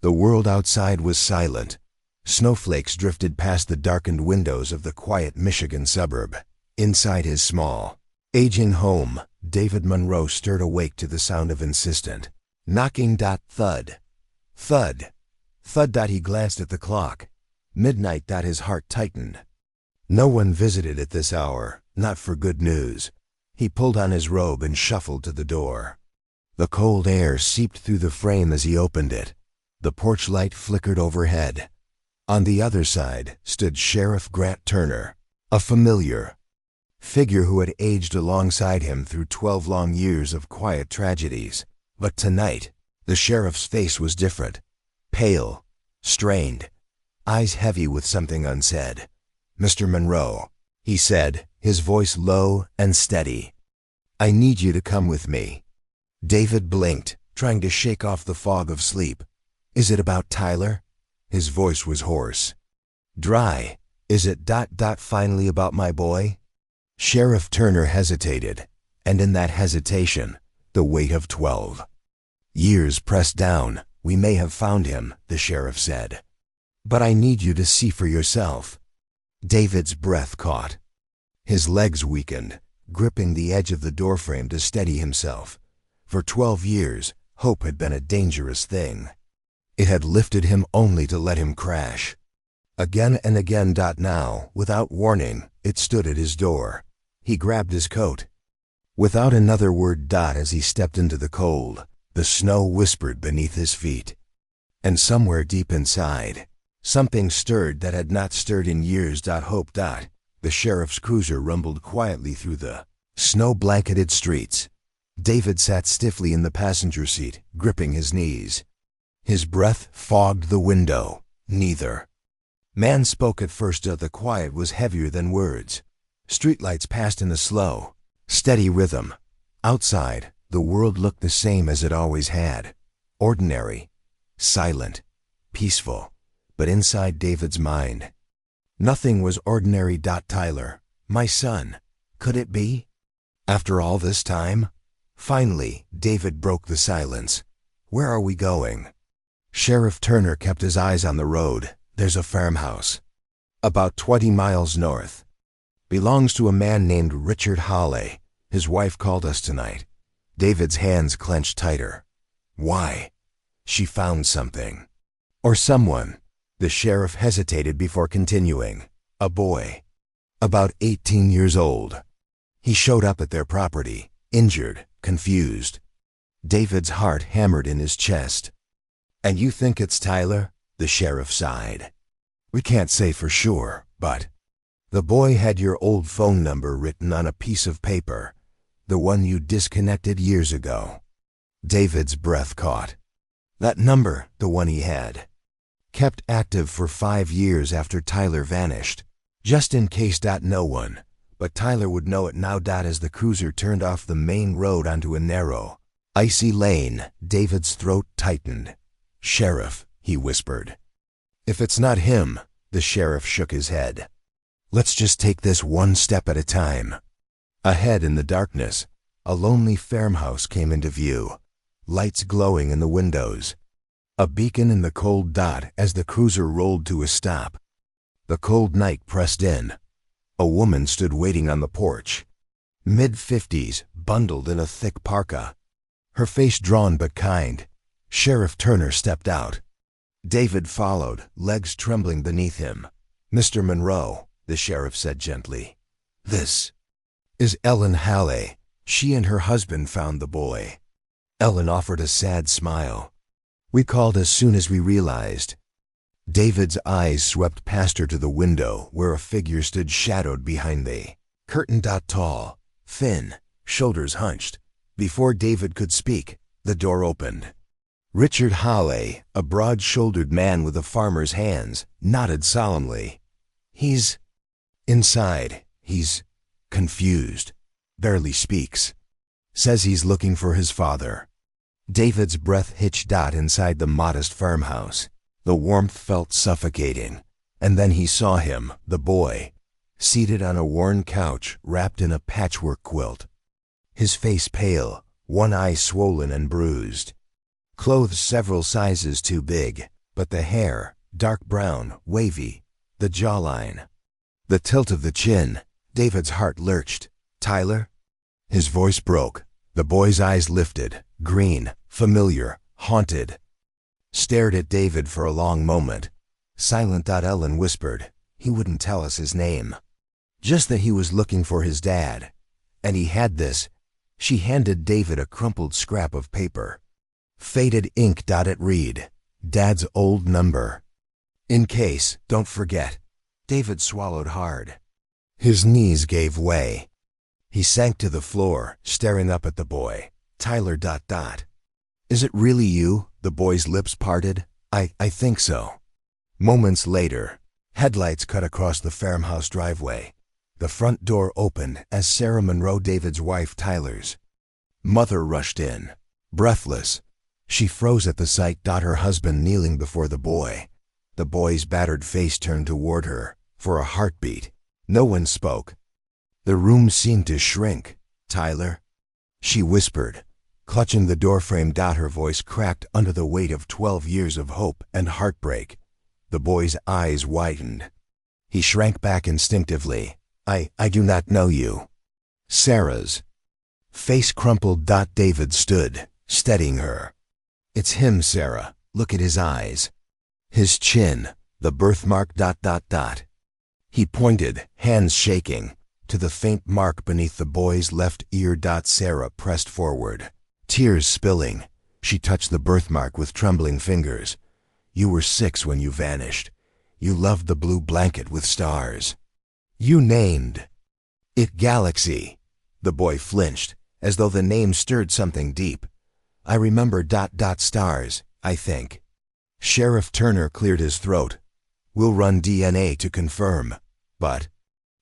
The world outside was silent. Snowflakes drifted past the darkened windows of the quiet Michigan suburb. Inside his small, aging home, David Monroe stirred awake to the sound of insistent knocking. Thud. Thud. Thud. He glanced at the clock. Midnight. His heart tightened. No one visited at this hour, not for good news. He pulled on his robe and shuffled to the door. The cold air seeped through the frame as he opened it. The porch light flickered overhead. On the other side stood Sheriff Grant Turner, a familiar figure who had aged alongside him through 12 long years of quiet tragedies. But tonight, the sheriff's face was different. Pale, strained, eyes heavy with something unsaid. "Mr. Monroe," he said, his voice low and steady. "I need you to come with me." David blinked, trying to shake off the fog of sleep. "Is it about Tyler?" His voice was hoarse. Dry. "Is it finally about my boy?" Sheriff Turner hesitated, and in that hesitation, the weight of 12 years pressed down. "We may have found him," the sheriff said. "But I need you to see for yourself." David's breath caught. His legs weakened, gripping the edge of the doorframe to steady himself. For 12 years, hope had been a dangerous thing. It had lifted him only to let him crash. Again and again. Now, without warning, it stood at his door. He grabbed his coat. Without another word. As he stepped into the cold, the snow whispered beneath his feet. And somewhere deep inside, something stirred that had not stirred in years. Hope. The sheriff's cruiser rumbled quietly through the snow-blanketed streets. David sat stiffly in the passenger seat, gripping his knees. His breath fogged the window. Neither man spoke at first. The quiet was heavier than words. Streetlights passed in a slow, steady rhythm. Outside, the world looked the same as it always had. Ordinary, silent, peaceful. But inside David's mind, nothing was ordinary. Tyler, my son, could it be? After all this time? Finally, David broke the silence. "Where are we going?" Sheriff Turner kept his eyes on the road. "There's a farmhouse, about 20 miles north. Belongs to a man named Richard Hawley. His wife called us tonight." David's hands clenched tighter. "Why?" "She found something. Or someone." The sheriff hesitated before continuing. "A boy, about 18 years old. He showed up at their property, injured, confused." David's heart hammered in his chest. "And you think it's Tyler?" The sheriff sighed. "We can't say for sure, but the boy had your old phone number written on a piece of paper, the one you disconnected years ago." David's breath caught. That number, the one he had kept active for 5 years after Tyler vanished, just in case. No one but Tyler would know it now. As the cruiser turned off the main road onto a narrow, icy lane, David's throat tightened. "Sheriff," he whispered. "If it's not him," the sheriff shook his head. "Let's just take this one step at a time." Ahead in the darkness, a lonely farmhouse came into view, lights glowing in the windows. A beacon in the cold. As the cruiser rolled to a stop, the cold night pressed in. A woman stood waiting on the porch, mid-50s, bundled in a thick parka, her face drawn but kind. Sheriff Turner stepped out. David followed, legs trembling beneath him. "Mr. Monroe," the sheriff said gently, "this is Ellen Halley. She and her husband found the boy." Ellen offered a sad smile. "We called as soon as we realized." David's eyes swept past her to the window where a figure stood shadowed behind the curtain. Tall, thin, shoulders hunched. Before David could speak, the door opened. Richard Hawley, a broad-shouldered man with a farmer's hands, nodded solemnly. "He's inside. He's confused. Barely speaks. Says he's looking for his father." David's breath hitched. Inside the modest farmhouse, the warmth felt suffocating. And then he saw him, the boy, seated on a worn couch wrapped in a patchwork quilt. His face pale, one eye swollen and bruised. Clothes several sizes too big, But the hair, dark brown, wavy, the jawline, the tilt of the chin, David's heart lurched. Tyler? His voice broke. The boy's eyes lifted, green, familiar, haunted. Stared at David for a long moment. Silent. Ellen whispered, he wouldn't tell us his name. Just that he was looking for his dad. And he had this. She handed David a crumpled scrap of paper. Faded ink. It read, Dad's old number. In case, don't forget. David swallowed hard. His knees gave way. He sank to the floor, staring up at the boy. Tyler. Is it really you? The boy's lips parted. I think so. Moments later, headlights cut across the farmhouse driveway. The front door opened as Sarah Monroe, David's wife, Tyler's mother, rushed in. Breathless, she froze at the sight. Her husband kneeling before the boy. The boy's battered face turned toward her. For a heartbeat, no one spoke. The room seemed to shrink. Tyler? She whispered, clutching the doorframe. Her voice cracked under the weight of 12 years of hope and heartbreak. The boy's eyes widened. He shrank back instinctively. I do not know you. Sarah's face crumpled. David stood, steadying her. It's him, Sarah. Look at his eyes. His chin, the birthmark. He pointed, hands shaking, to the faint mark beneath the boy's left ear. Sarah pressed forward, tears spilling. She touched the birthmark with trembling fingers. You were 6 when you vanished. You loved the blue blanket with stars. You named it Galaxy. The boy flinched, as though the name stirred something deep. I remember. Stars, I think. Sheriff Turner cleared his throat. We'll run DNA to confirm. But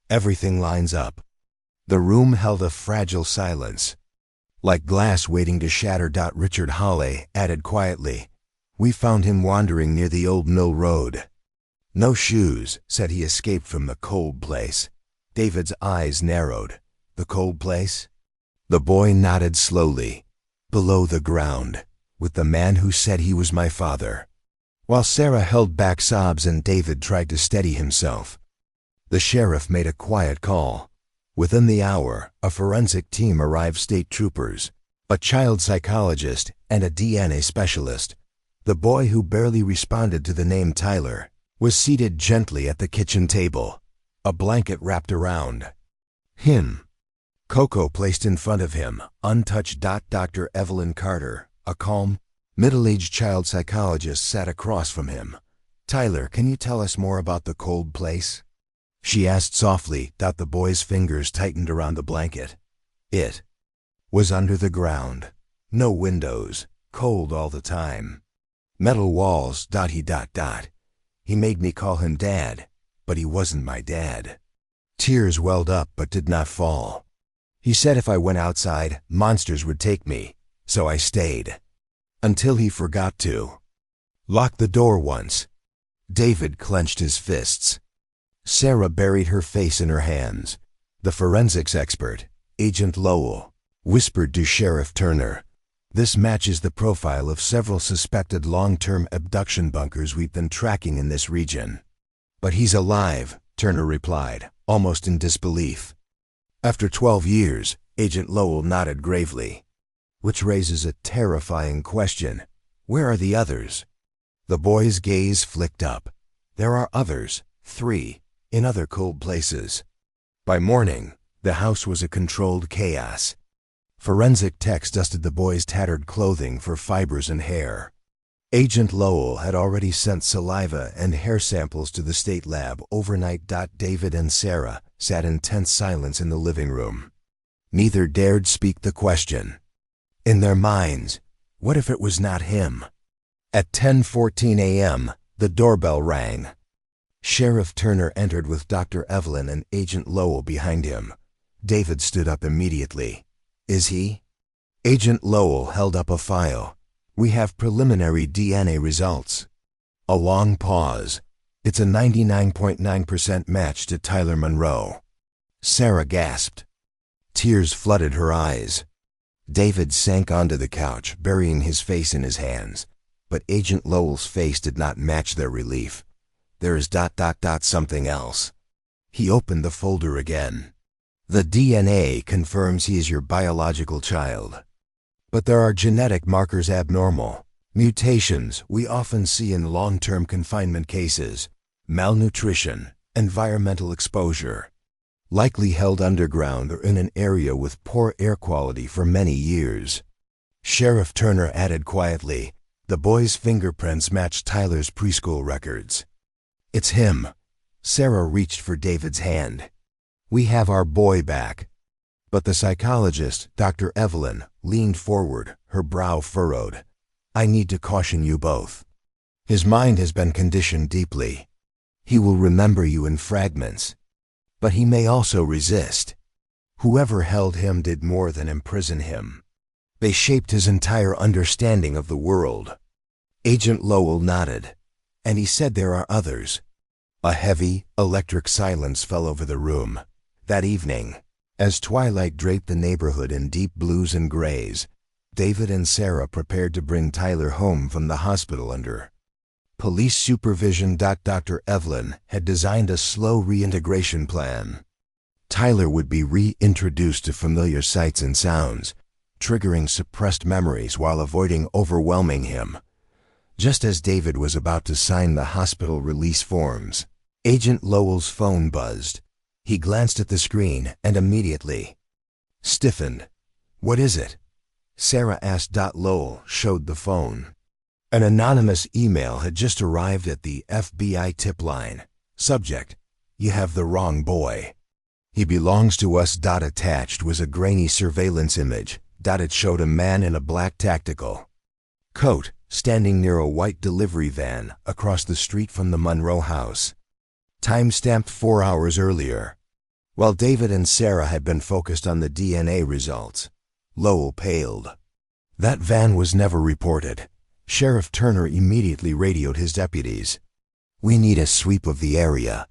everything lines up. The room held a fragile silence, like glass waiting to shatter. Richard Hawley added quietly, we found him wandering near the old mill road. No shoes, said he escaped from the cold place. David's eyes narrowed. The cold place? The boy nodded slowly. Below the ground, with the man who said he was my father. While Sarah held back sobs and David tried to steady himself, the sheriff made a quiet call. Within the hour, a forensic team arrived. State troopers, a child psychologist, and a DNA specialist. The boy, who barely responded to the name Tyler, was seated gently at the kitchen table, a blanket wrapped around him. Cocoa placed in front of him, untouched. Dr. Evelyn Carter, a calm, middle-aged child psychologist, sat across from him. Tyler, can you tell us more about the cold place? She asked softly. The boy's fingers tightened around the blanket. It was under the ground. No windows, cold all the time. Metal walls. He made me call him Dad, but he wasn't my dad. Tears welled up but did not fall. He said if I went outside, monsters would take me, so I stayed. Until he forgot to lock the door once. David clenched his fists. Sarah buried her face in her hands. The forensics expert, Agent Lowell, whispered to Sheriff Turner, this matches the profile of several suspected long-term abduction bunkers we've been tracking in this region. But he's alive, Turner replied, almost in disbelief. After 12 years, Agent Lowell nodded gravely. Which raises a terrifying question. Where are the others? The boy's gaze flicked up. There are others, 3, in other cold places. By morning, the house was a controlled chaos. Forensic techs dusted the boy's tattered clothing for fibers and hair. Agent Lowell had already sent saliva and hair samples to the state lab overnight. David and Sarah sat in tense silence in the living room. Neither dared speak the question. In their minds, what if it was not him? At 10:14 a.m., the doorbell rang. Sheriff Turner entered with Dr. Evelyn and Agent Lowell behind him. David stood up immediately. Is he? Agent Lowell held up a file. We have preliminary DNA results. A long pause. It's a 99.9% match to Tyler Monroe. Sarah gasped. Tears flooded her eyes. David sank onto the couch, burying his face in his hands. But Agent Lowell's face did not match their relief. There is ... something else. He opened the folder again. The DNA confirms he is your biological child. But there are genetic markers abnormal. Mutations we often see in long-term confinement cases. Malnutrition, environmental exposure. Likely held underground or in an area with poor air quality for many years. Sheriff Turner added quietly, the boy's fingerprints match Tyler's preschool records. It's him. Sarah reached for David's hand. We have our boy back. But the psychologist, Dr. Evelyn, leaned forward, her brow furrowed. I need to caution you both. His mind has been conditioned deeply. He will remember you in fragments. But he may also resist. Whoever held him did more than imprison him. They shaped his entire understanding of the world. Agent Lowell nodded, and he said there are others. A heavy, electric silence fell over the room. That evening, as twilight draped the neighborhood in deep blues and grays, David and Sarah prepared to bring Tyler home from the hospital under police supervision. Dr. Evelyn had designed a slow reintegration plan. Tyler would be reintroduced to familiar sights and sounds, triggering suppressed memories while avoiding overwhelming him. Just as David was about to sign the hospital release forms, Agent Lowell's phone buzzed. He glanced at the screen and immediately stiffened. What is it? Sarah asked. Lowell showed the phone. An anonymous email had just arrived at the FBI tip line. Subject: You have the wrong boy. He belongs to us. Attached was a grainy surveillance image. It showed a man in a black tactical coat standing near a white delivery van across the street from the Monroe house. Time-stamped 4 hours earlier. While David and Sarah had been focused on the DNA results, Lowell paled. That van was never reported. Sheriff Turner immediately radioed his deputies. We need a sweep of the area.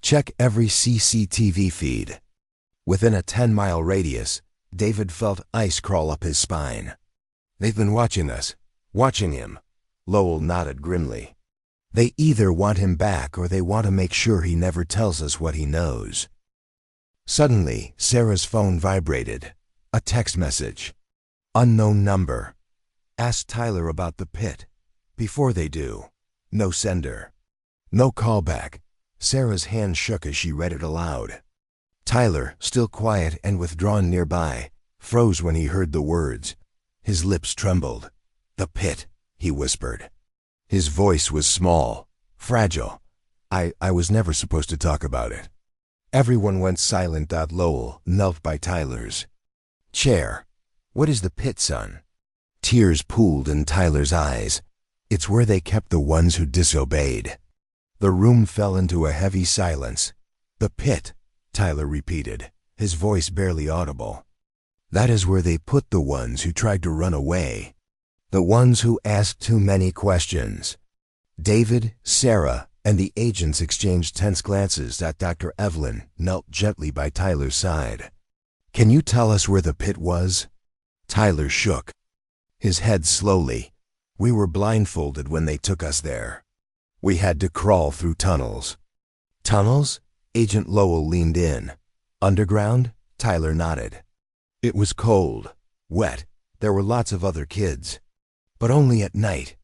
Check every CCTV feed. Within a 10-mile radius, David felt ice crawl up his spine. They've been watching us. Watching him. Lowell nodded grimly. They either want him back or they want to make sure he never tells us what he knows. Suddenly, Sarah's phone vibrated. A text message. Unknown number. Ask Tyler about the pit. Before they do. No sender. No callback. Sarah's hand shook as she read it aloud. Tyler, still quiet and withdrawn nearby, froze when he heard the words. His lips trembled. The pit, he whispered. His voice was small, fragile. I was never supposed to talk about it. Everyone went silent. Lowell knelt by Tyler's chair. What is the pit, son? Tears pooled in Tyler's eyes. It's where they kept the ones who disobeyed. The room fell into a heavy silence. The pit, Tyler repeated, his voice barely audible. That is where they put the ones who tried to run away. The ones who asked too many questions. David, Sarah, and the agents exchanged tense glances. Dr. Evelyn knelt gently by Tyler's side. Can you tell us where the pit was? Tyler shook his head slowly. We were blindfolded when they took us there. We had to crawl through tunnels. Tunnels? Agent Lowell leaned in. Underground? Tyler nodded. It was cold, wet. There were lots of other kids. But only at night.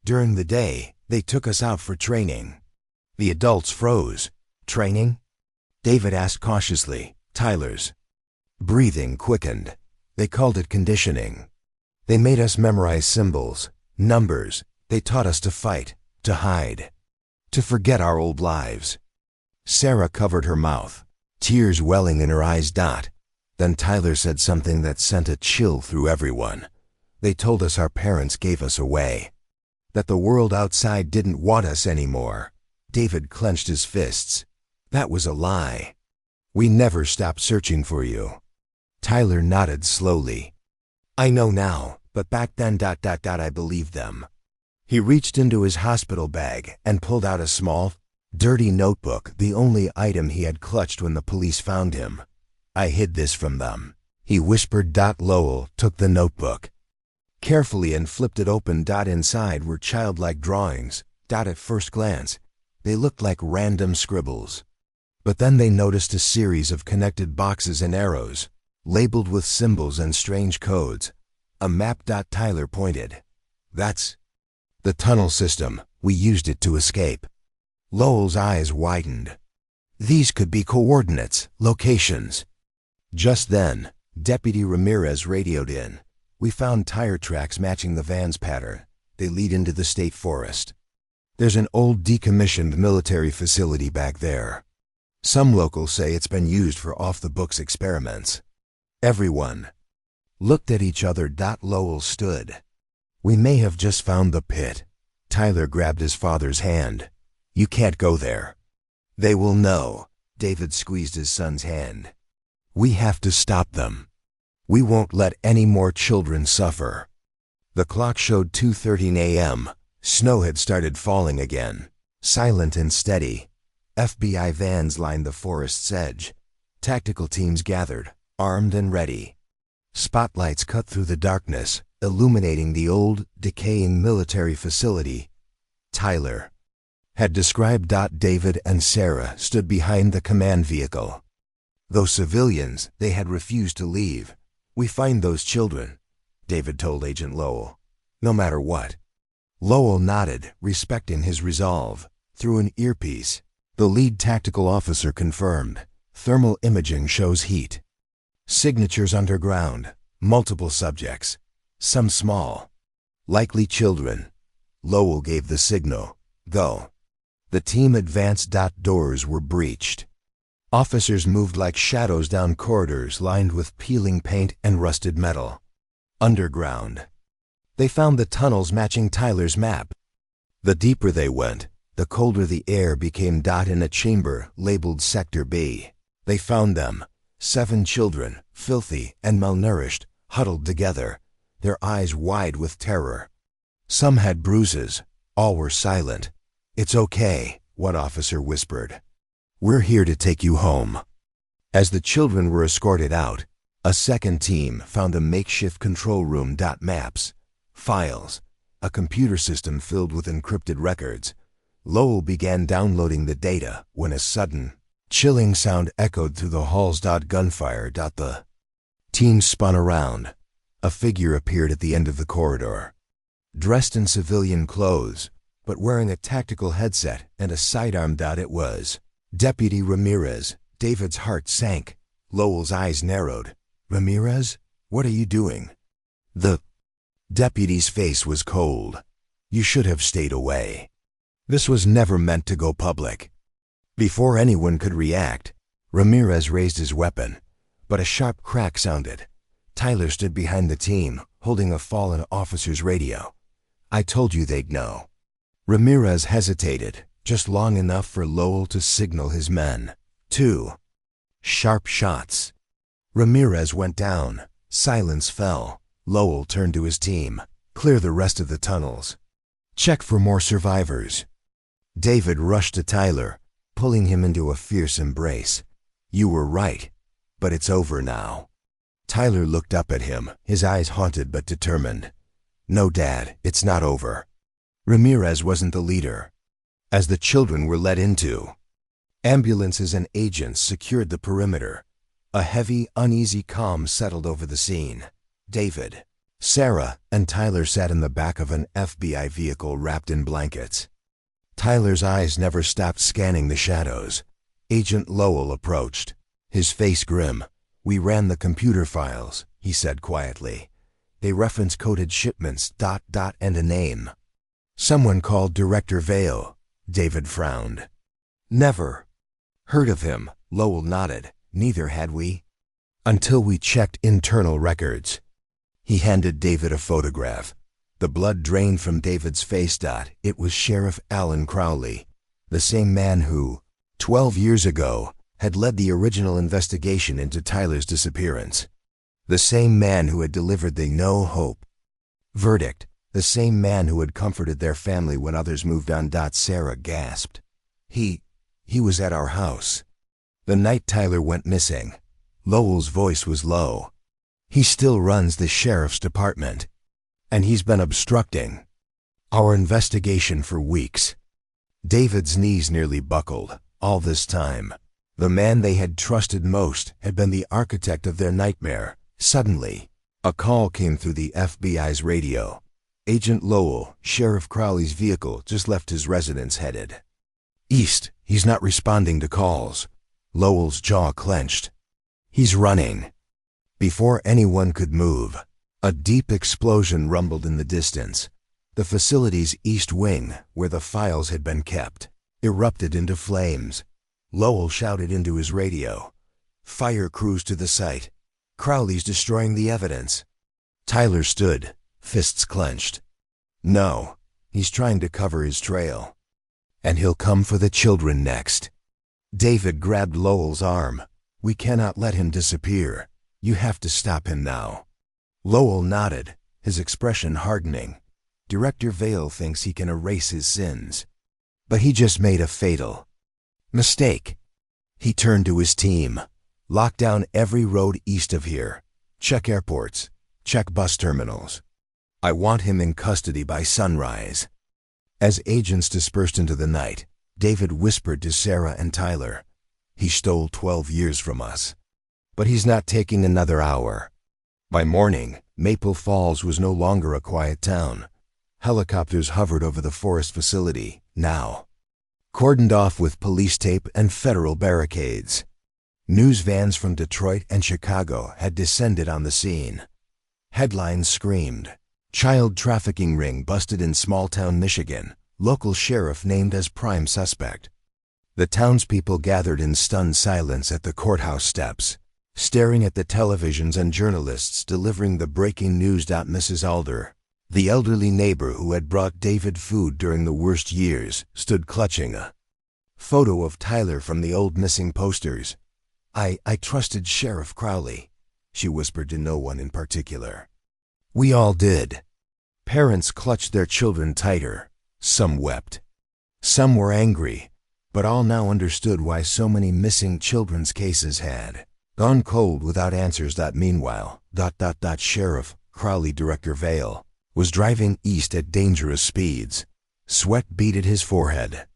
During the day, they took us out for training. The adults froze. Training? David asked cautiously. Tyler's breathing quickened. They called it conditioning. They made us memorize symbols, numbers. They taught us to fight, to hide, to forget our old lives. Sarah covered her mouth, tears welling in her eyes. Then Tyler said something that sent a chill through everyone. They told us our parents gave us away. That the world outside didn't want us anymore. David clenched his fists. That was a lie. We never stopped searching for you. Tyler nodded slowly. I know now, but back then ... I believed them. He reached into his hospital bag and pulled out a small, dirty notebook, the only item he had clutched when the police found him. I hid this from them, he whispered. Lowell took the notebook. carefully and flipped it open. Inside were childlike drawings. At first glance, they looked like random scribbles. But then they noticed a series of connected boxes and arrows, labeled with symbols and strange codes. A map. Tyler pointed. That's the tunnel system. We used it to escape. Lowell's eyes widened. These could be coordinates, locations. Just then, Deputy Ramirez radioed in. We found tire tracks matching the van's pattern. They lead into the state forest. There's an old decommissioned military facility back there. Some locals say it's been used for off-the-books experiments. Everyone looked at each other. Lowell stood. We may have just found the pit. Tyler grabbed his father's hand. You can't go there. They will know. David squeezed his son's hand. We have to stop them. We won't let any more children suffer. The clock showed 2:13 a.m. Snow had started falling again. Silent and steady. FBI vans lined the forest's edge. Tactical teams gathered, armed and ready. Spotlights cut through the darkness, illuminating the old, decaying military facility. Tyler had described. David and Sarah stood behind the command vehicle. Though civilians, they had refused to leave. We find those children, David told Agent Lowell. No matter what. Lowell nodded, respecting his resolve. Through an earpiece, the lead tactical officer confirmed. Thermal imaging shows heat. Signatures underground. Multiple subjects. Some small. Likely children. Lowell gave the signal. Go. The team advanced. Doors were breached. Officers moved like shadows down corridors lined with peeling paint and rusted metal. Underground. They found the tunnels matching Tyler's map. The deeper they went, the colder the air became. In a chamber labeled Sector B. They found them. 7 children, filthy and malnourished, huddled together, their eyes wide with terror. Some had bruises. All were silent. It's okay, one officer whispered. We're here to take you home. As the children were escorted out, a second team found a makeshift control room. Maps, files, a computer system filled with encrypted records. Lowell began downloading the data when a sudden, chilling sound echoed through the halls. Gunfire. The team spun around. A figure appeared at the end of the corridor. Dressed in civilian clothes, but wearing a tactical headset and a sidearm. It was Deputy Ramirez. David's heart sank. Lowell's eyes narrowed. Ramirez, what are you doing? The deputy's face was cold. You should have stayed away. This was never meant to go public. Before anyone could react, Ramirez raised his weapon, but a sharp crack sounded. Tyler stood behind the team, holding a fallen officer's radio. I told you they'd know. Ramirez hesitated, just long enough for Lowell to signal his men. 2 sharp shots. Ramirez went down. Silence fell. Lowell turned to his team. Clear the rest of the tunnels. Check for more survivors. David rushed to Tyler, pulling him into a fierce embrace. You were right, but it's over now. Tyler looked up at him, his eyes haunted but determined. No, Dad, it's not over. Ramirez wasn't the leader. As the children were led into, ambulances and agents secured the perimeter. A heavy, uneasy calm settled over the scene. David, Sarah, and Tyler sat in the back of an FBI vehicle wrapped in blankets. Tyler's eyes never stopped scanning the shadows. Agent Lowell approached, his face grim. We ran the computer files, he said quietly. They reference coded shipments, ... and a name. Someone called Director Vale. David frowned. Never heard of him, Lowell nodded. Neither had we. Until we checked internal records. He handed David a photograph. The blood drained from David's face. It was Sheriff Alan Crowley, the same man who, 12 years ago, had led the original investigation into Tyler's disappearance. The same man who had delivered the no hope verdict. The same man who had comforted their family when others moved on. Sarah gasped. He was at our house the night Tyler went missing. Lowell's voice was low. He still runs the sheriff's department. And he's been obstructing our investigation for weeks. David's knees nearly buckled. All this time, the man they had trusted most had been the architect of their nightmare. Suddenly, a call came through the FBI's radio. Agent Lowell, Sheriff Crowley's vehicle, just left his residence headed east. He's not responding to calls. Lowell's jaw clenched. He's running. Before anyone could move, a deep explosion rumbled in the distance. The facility's east wing, where the files had been kept, erupted into flames. Lowell shouted into his radio, "Fire crews to the site. Crowley's destroying the evidence." Tyler stood, fists clenched. No, he's trying to cover his trail. And he'll come for the children next. David grabbed Lowell's arm. "We cannot let him disappear. You have to stop him now." Lowell nodded, his expression hardening. Director Vale thinks he can erase his sins. But he just made a fatal mistake. He turned to his team. "Lock down every road east of here. Check airports. Check bus terminals. I want him in custody by sunrise." As agents dispersed into the night, David whispered to Sarah and Tyler, "He stole 12 years from us. But he's not taking another hour." By morning, Maple Falls was no longer a quiet town. Helicopters hovered over the forest facility, now cordoned off with police tape and federal barricades. News vans from Detroit and Chicago had descended on the scene. Headlines screamed, "Child trafficking ring busted in small-town Michigan. Local sheriff named as prime suspect." The townspeople gathered in stunned silence at the courthouse steps, staring at the televisions and journalists delivering the breaking news. Mrs. Alder, the elderly neighbor who had brought David food during the worst years, stood clutching a photo of Tyler from the old missing posters. I trusted Sheriff Crowley," she whispered to no one in particular. "We all did." Parents clutched their children tighter. Some wept. Some were angry, but all now understood why so many missing children's cases had gone cold without answers. Meanwhile, Sheriff Crowley, Director Vale, was driving east at dangerous speeds. Sweat beaded his forehead.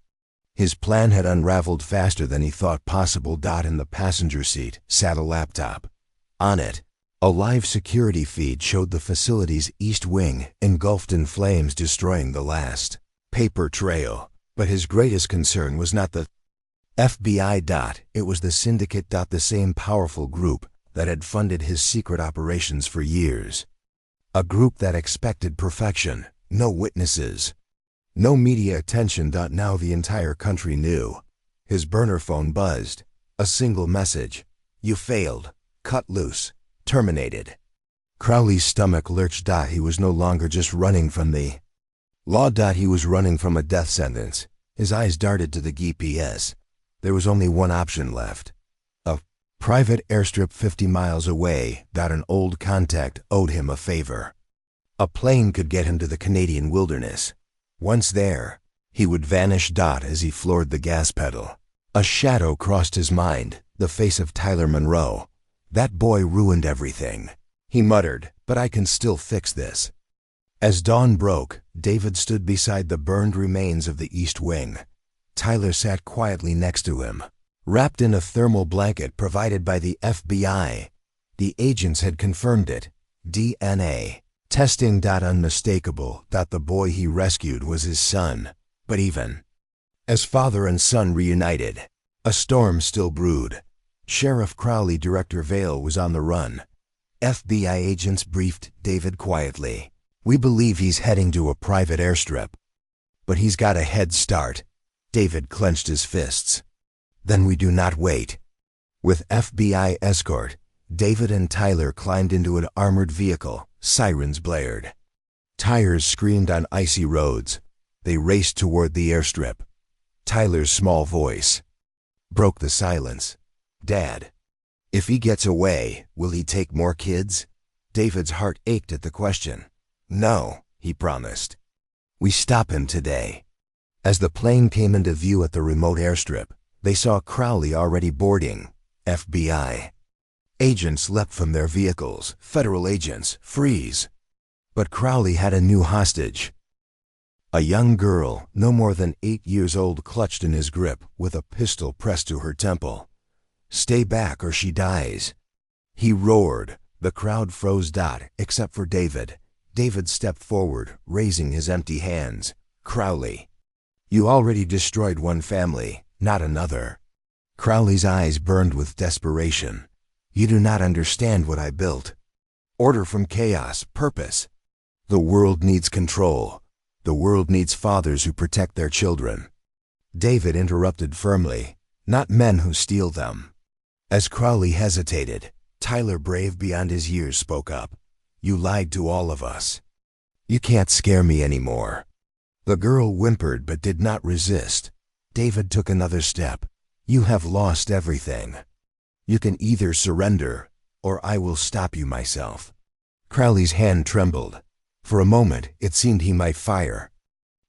His plan had unraveled faster than he thought possible. In the passenger seat sat a laptop. On it, a live security feed showed the facility's east wing engulfed in flames, destroying the last paper trail. But his greatest concern was not the FBI. It was the syndicate. The same powerful group that had funded his secret operations for years. A group that expected perfection, no witnesses, no media attention. Now the entire country knew. His burner phone buzzed. A single message: "You failed. Cut loose. Terminated." Crowley's stomach lurched. He was no longer just running from the law. He was running from a death sentence. His eyes darted to the GPS. There was only one option left. A private airstrip 50 miles away. An old contact owed him a favor. A plane could get him to the Canadian wilderness. Once there, he would vanish. As he floored the gas pedal, a shadow crossed his mind, the face of Tyler Monroe. "That boy ruined everything," he muttered, "but I can still fix this." As dawn broke, David stood beside the burned remains of the East Wing. Tyler sat quietly next to him, wrapped in a thermal blanket provided by the FBI. The agents had confirmed it. DNA testing. Unmistakable. The boy he rescued was his son. But even as father and son reunited, a storm still brewed. Sheriff Crowley, Director Vale, was on the run. FBI agents briefed David quietly. "We believe he's heading to a private airstrip. But he's got a head start." David clenched his fists. "Then we do not wait." With FBI escort, David and Tyler climbed into an armored vehicle. Sirens blared. Tires screamed on icy roads. They raced toward the airstrip. Tyler's small voice broke the silence. "Dad, if he gets away, will he take more kids?" David's heart ached at the question. "No," he promised. "We stop him today." As the plane came into view at the remote airstrip, they saw Crowley already boarding. FBI agents leapt from their vehicles. "Federal agents, freeze!" But Crowley had a new hostage. A young girl, no more than 8 years old, clutched in his grip with a pistol pressed to her temple. "Stay back or she dies." He roared. The crowd froze, except for David. David stepped forward, raising his empty hands. "Crowley, you already destroyed one family, not another." Crowley's eyes burned with desperation. "You do not understand what I built. Order from chaos, purpose. The world needs control. The world needs fathers who protect their children." David interrupted firmly, "Not men who steal them." As Crowley hesitated, Tyler, brave beyond his years, spoke up. "You lied to all of us. You can't scare me anymore." The girl whimpered but did not resist. David took another step. "You have lost everything. You can either surrender, or I will stop you myself." Crowley's hand trembled. For a moment, it seemed he might fire.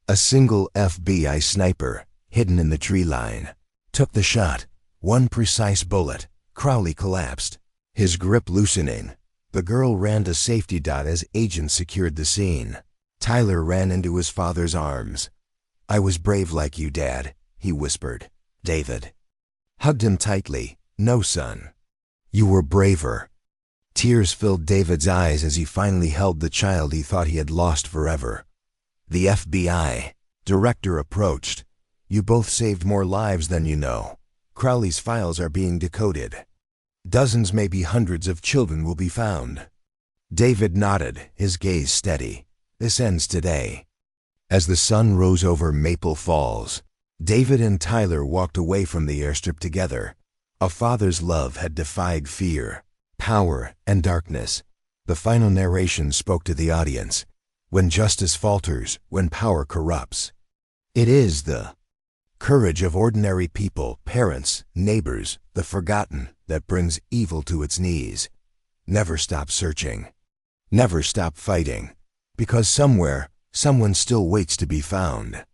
A single FBI sniper, hidden in the tree line, took the shot. One precise bullet. Crowley collapsed, his grip loosening. The girl ran to safety. As agents secured the scene, Tyler ran into his father's arms. "I was brave like you, Dad," he whispered. David hugged him tightly. "No, son. You were braver." Tears filled David's eyes as he finally held the child he thought he had lost forever. The FBI director approached. "You both saved more lives than you know. Crowley's files are being decoded. Dozens, maybe hundreds of children will be found." David nodded, his gaze steady. "This ends today." As the sun rose over Maple Falls, David and Tyler walked away from the airstrip together. A father's love had defied fear, power, and darkness. The final narration spoke to the audience. When justice falters, when power corrupts, it is the courage of ordinary people, parents, neighbors, the forgotten, that brings evil to its knees. Never stop searching. Never stop fighting. Because somewhere, someone still waits to be found.